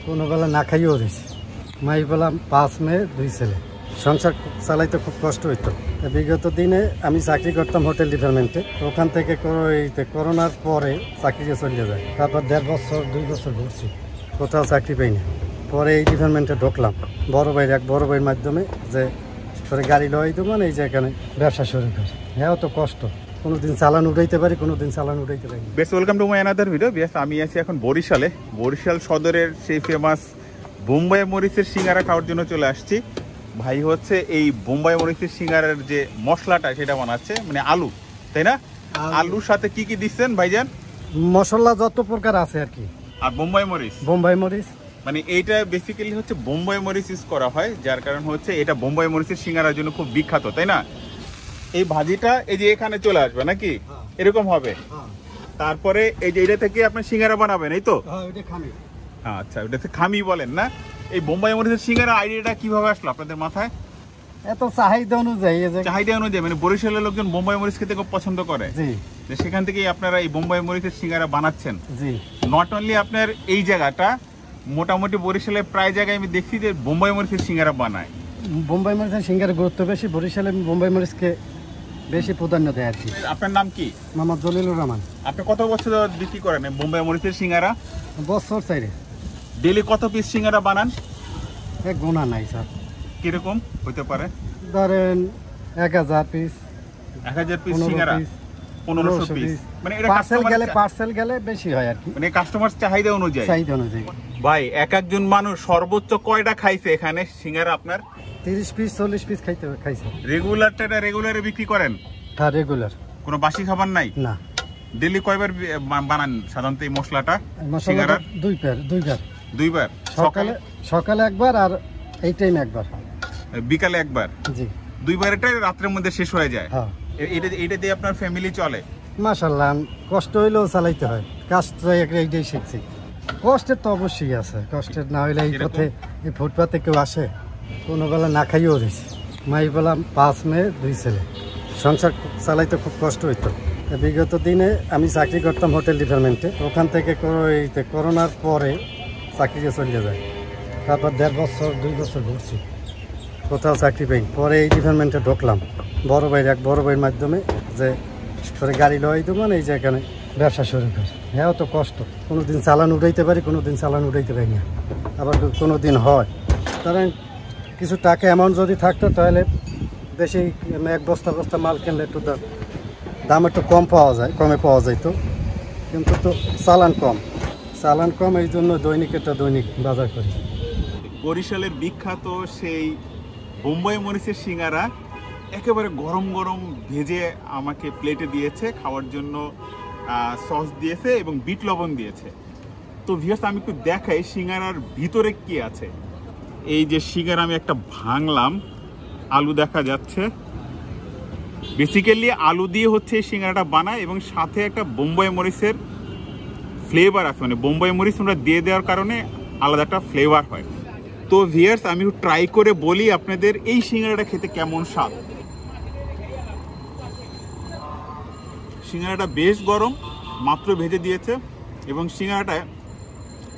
কোনো বেলা না খাইও রয়েছে। মাই বললাম 5 মেয়ে 2 ছেলে, সংসার চালাইতে খুব কষ্ট হইতো। বিগত দিনে আমি চাকরি করতাম হোটেল ডিপার্টমেন্টে, ওখান থেকে করোনার পরে চাকরিতে চলে যায়। তারপর 1.5 বছর 2 বছর ঘুরছি, কোথাও চাকরি পাই না। পরে এই ডিপার্টমেন্টে ঢুকলাম এক বড় ভাইয়ের মাধ্যমে, যে পরে গাড়ি লওয়াই দেবো না, এই যে এখানে ব্যবসা শুরু করি। হ্যাঁ, তো কষ্ট, কোনোদিন চালান উঠাইতে পারি, কোনোদিন চালান উঠাইতে পারি। বেশ, welcome to my another video. বেশ, আমি আছি এখন বরিশালে। বরিশাল সদরের সেই ফেমাস বোম্বাই মরিচের সিঙ্গারা খাওয়ার জন্য চলে আসছি। ভাই হচ্ছে এই বোম্বাই মরিচের সিঙ্গারার যে মশলাটা সেটা বানাচ্ছে, মানে আলু, তাই না? আলুর সাথে কি কি দিচ্ছেন ভাইজান? মশলা যত প্রকার আছে আর কি। আর বোম্বাই মরিচ মানে এইটা বেসিক্যালি হচ্ছে বোম্বাই মরিচ ইউজ করা হয়, যার কারণ হচ্ছে এটা বোম্বাই মরিচের সিঙ্গারার জন্য খুব বিখ্যাত, তাই না? এই ভাজিটা এই যে এখানে চলে আসবে নাকি, এরকম হবে। তারপরে এই যে এটা থেকে আপনি সিঙ্গারা বানাবেন, এই তো? আচ্ছা, ওটাতে খামি বলেন না? এই বোম্বাই মরিচের সিঙ্গারা আইডিয়াটা কিভাবে আসলো আপনাদের মাথায়? এত চাহিদা অনুযায়ী মানে বরিশালের লোকজন বোম্বাই মরিচ খেতে খুব পছন্দ করে, সেখান থেকেই আপনারা এই বোম্বাই মরিচের সিঙ্গারা বানাচ্ছেন। নট অনলি আপনার এই জায়গাটা, মোটামুটি বরিশালের প্রায় জায়গায় আমি দেখছি যে বোম্বাই মরিচের সিঙ্গারা বানায়। বোম্বাই মরিচের সিঙ্গারা গুরুত্ব বেশি, বরিশালে বোম্বাই মরিচকে বেশি প্রাধান্য দেয় আর কি। আপনার নাম কি? মোহাম্মদ জলিলুর রহমান। আপনি কত বছর বিক্রি করেন বোম্বাই মরিচের সিঙ্গারা? বছর চাইরে। ডেলি কত পিস সিঙ্গারা বানান? গোনা নাই স্যার। কিরকম হইতে পারে? ধরেন 1000 পিস। 1000 পিস সিঙ্গারা, 1500 পিস। মানে এটা পার্সেল গেলে বেশি হয় আর কি, মানে কাস্টমার চাহিদা অনুযায়ী। ভাই, একজন মানুষ সর্বোচ্চ কয়টা খাইছে এখানে সিঙ্গারা আপনার? 30 পিস 40 পিস খাইছে। রেগুলারে বিক্রি করেন? হ্যাঁ, রেগুলার। কোনো বাসি খাবার নাই? না। ডেলি কয়বার বানান সাধারণত এই মশলাটা? সিঙ্গারা দুইবার। সকালে একবার, আর এই টাইম একবার, বিকালে একবার। জি, দুইবার। এটা রাতের মধ্যে শেষ হয়ে যায়? হ্যাঁ। এটা দিয়ে আপনার ফ্যামিলি চলে? মাশাআল্লাহ, কষ্ট হইলেও চালাইতে হয়। কাজটা এইটাই শিখছি। কষ্টের তো অবশ্যই আছে, কষ্টের না হইলে এই পথে এই ফুটপাতে কেউ আসে? কোনো বেলা না খাইও রয়েছে। মাই বললাম 5 মেয়ে 2 ছেলে, সংসার চালাইতে খুব কষ্ট হইতো। বিগত দিনে আমি চাকরি করতাম হোটেল ডিপার্টমেন্টে, ওখান থেকে করোনার পরে চাকরিতে চলে যায়। তারপর 1.5 বছর 2 বছর ঘুরছি, কোথাও চাকরি পাই। পরে এই ডিপার্টমেন্টে ঢুকলাম এক বড় ভাইয়ের মাধ্যমে, যে পরে গাড়ি লওয়াই দেবো না, এই যে এখানে ব্যবসা শুরু করি। হ্যাঁ, তো কষ্ট, কোনোদিন চালান উঠাইতে পারি, কোনোদিন চালান উঠাইতে পারি না। আবার কোনোদিন হয়, কারণ কিছু টাকা অ্যামাউন্ট যদি থাকতো তাহলে বেশি 1 বস্তা মাল কিনলে একটু দাম একটু কমে পাওয়া যাইতো, কিন্তু তো চালান কম, এই জন্য দৈনিক বাজার করি। বরিশালের বিখ্যাত সেই বোম্বাই মরিচের সিঙ্গারা একেবারে গরম গরম ভেজে আমাকে প্লেটে দিয়েছে খাওয়ার জন্য, সস দিয়েছে এবং বিট লবণ দিয়েছে। তো ভিউয়ার্স, আমি একটু দেখাই সিঙ্গারার ভিতরে কি আছে। এই যে সিঙ্গারা আমি একটা ভাঙলাম, আলু দেখা যাচ্ছে। বেসিক্যালি আলু দিয়ে হচ্ছে এই সিঙ্গারাটা বানায়, এবং সাথে একটা বোম্বাই মরিচের ফ্লেভার আছে, মানে বোম্বাই মরিচ আমরা দিয়ে দেওয়ার কারণে আলাদা একটা ফ্লেভার হয়। তো ভিউয়ার্স, আমি ট্রাই করে বলি আপনাদের এই সিঙ্গারাটা খেতে কেমন স্বাদ। সিঙ্গারাটা বেশ গরম, মাত্র ভেজে দিয়েছে, এবং সিঙ্গারাটায়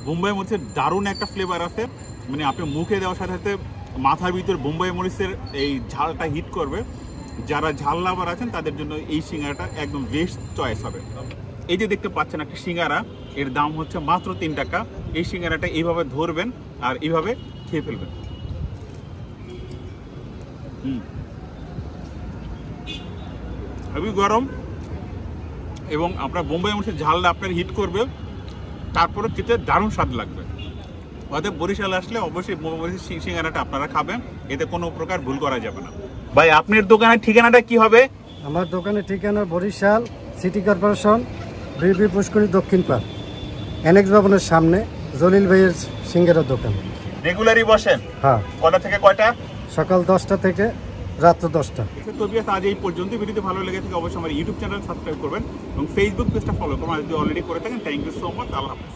বোম্বাই মরিচের দারুণ একটা ফ্লেভার আছে। মানে আপনি মুখে দেওয়ার সাথে সাথে মাথার ভিতর বোম্বাই মরিচের এই ঝালটা হিট করবে। যারা ঝাল লাভার আছেন তাদের জন্য এই সিঙ্গারাটা একদম বেস্ট চয়েস হবে। এই যে দেখতে পাচ্ছেন একটা সিঙ্গারা, এর দাম হচ্ছে মাত্র 3 টাকা। এই সিঙ্গারাটা এইভাবে ধরবেন আর এইভাবে খেয়ে ফেলবেন। খুবই গরম, এবং আপনার বোম্বাই মরিচের ঝালটা আপনার হিট করবে, তারপরে খেতে দারুণ স্বাদ লাগবে। অতএব বরিশালে আসলে অবশ্যই বোম্বাই মরিচের সিঙ্গারাটা আপনারা খাবেন, এতে কোনো প্রকার ভুল করা যাবে না। ভাই, আপনার দোকানের ঠিকানাটা কি হবে? আমার দোকানের ঠিকানা বরিশাল সিটি কর্পোরেশন, বিবি পুষ্করী দক্ষিণ পাড়, এনএক্স ভবনের সামনে, জলিল ভাইয়ের সিঙ্গারার দোকান। রেগুলারই বসেন? হ্যাঁ। কটা থেকে কয়টা? সকাল 10টা থেকে রাত্র 10টা। তো আজ এই পর্যন্ত। ভিডিওতে ভালো লেগে থাকে অবশ্যই আমার ইউটিউব চ্যানেল সাবস্ক্রাইব করবেন এবং ফেসবুক পেজটা ফলো করবেন যদি অলরেডি করে থাকেন। Thank you so much. আল্লাহ হাফেজ।